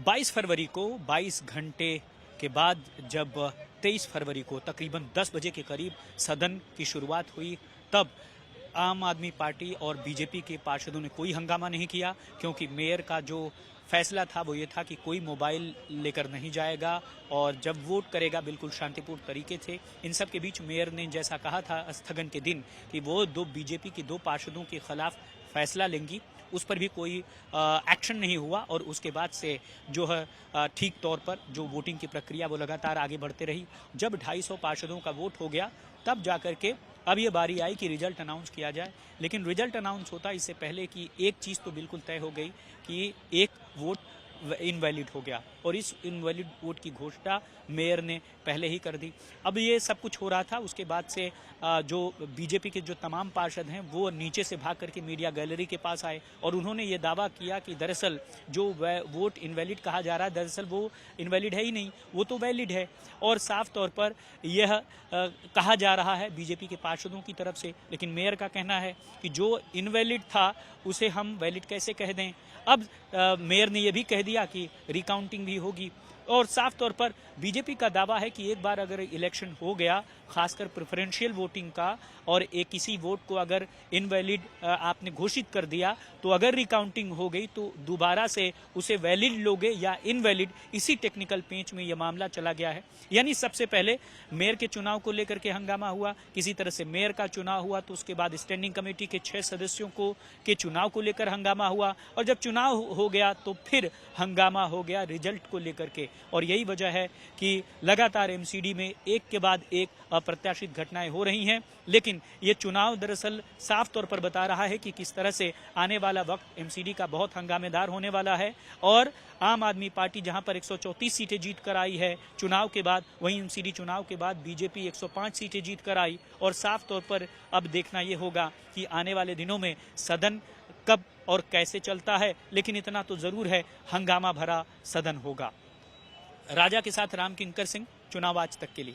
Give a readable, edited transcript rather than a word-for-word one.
22 फरवरी को 22 घंटे के बाद जब 23 फरवरी को तकरीबन 10 बजे के करीब सदन की शुरुआत हुई, तब आम आदमी पार्टी और बीजेपी के पार्षदों ने कोई हंगामा नहीं किया, क्योंकि मेयर का जो फैसला था वो ये था कि कोई मोबाइल लेकर नहीं जाएगा और जब वोट करेगा बिल्कुल शांतिपूर्ण तरीके से। इन सब के बीच मेयर ने जैसा कहा था स्थगन के दिन कि वो बीजेपी के 2 पार्षदों के खिलाफ फैसला लेंगी, उस पर भी कोई एक्शन नहीं हुआ और उसके बाद से जो है ठीक तौर पर जो वोटिंग की प्रक्रिया वो लगातार आगे बढ़ते रही। जब 250 पार्षदों का वोट हो गया तब जाकर के अब ये बारी आई कि रिजल्ट अनाउंस किया जाए, लेकिन रिजल्ट अनाउंस होता इससे पहले कि एक चीज़ तो बिल्कुल तय हो गई कि एक वोट इनवैलिड हो गया और इस इनवैलिड वोट की घोषणा मेयर ने पहले ही कर दी। अब ये सब कुछ हो रहा था, उसके बाद से जो बीजेपी के जो तमाम पार्षद हैं वो नीचे से भाग करके मीडिया गैलरी के पास आए और उन्होंने ये दावा किया कि दरअसल जो वोट इनवैलिड कहा जा रहा है, दरअसल वो इनवैलिड है ही नहीं, वो तो वैलिड है। और साफ तौर पर यह कहा जा रहा है बीजेपी के पार्षदों की तरफ से, लेकिन मेयर का कहना है कि जो इनवैलिड था उसे हम वैलिड कैसे कह दें। अब मेयर ने यह भी कह दिया कि रिकाउंटिंग भी होगी और साफ तौर पर बीजेपी का दावा है कि एक बार अगर इलेक्शन हो गया, खासकर प्रेफरेंशियल वोटिंग का, और एक किसी वोट को अगर इनवैलिड आपने घोषित कर दिया तो अगर रिकाउंटिंग हो गई तो दोबारा से उसे वैलिड लोगे या इनवैलिड, इसी टेक्निकल पेंच में यह मामला चला गया है। यानी सबसे पहले मेयर के चुनाव को लेकर के हंगामा हुआ, किसी तरह से मेयर का चुनाव हुआ, तो उसके बाद स्टैंडिंग कमेटी के 6 सदस्यों के चुनाव को लेकर हंगामा हुआ और जब चुनाव हो गया तो फिर हंगामा हो गया रिजल्ट को लेकर के। और यही वजह है कि लगातार एमसीडी में एक के बाद एक अप्रत्याशित घटनाएं हो रही हैं, लेकिन ये चुनाव दरअसल साफ तौर पर बता रहा है कि किस तरह से आने वाला वक्त एमसीडी का बहुत हंगामेदार होने वाला है। और आम आदमी पार्टी जहां पर 134 सीटें जीत कर आई है चुनाव के बाद, वहीं एमसीडी चुनाव के बाद बीजेपी 105 सीटें जीत कर आई। और साफ तौर पर अब देखना ये होगा कि आने वाले दिनों में सदन कब और कैसे चलता है, लेकिन इतना तो जरूर है हंगामा भरा सदन होगा। राजा के साथ राम किंकर सिंह, चुनाव आज तक के लिए।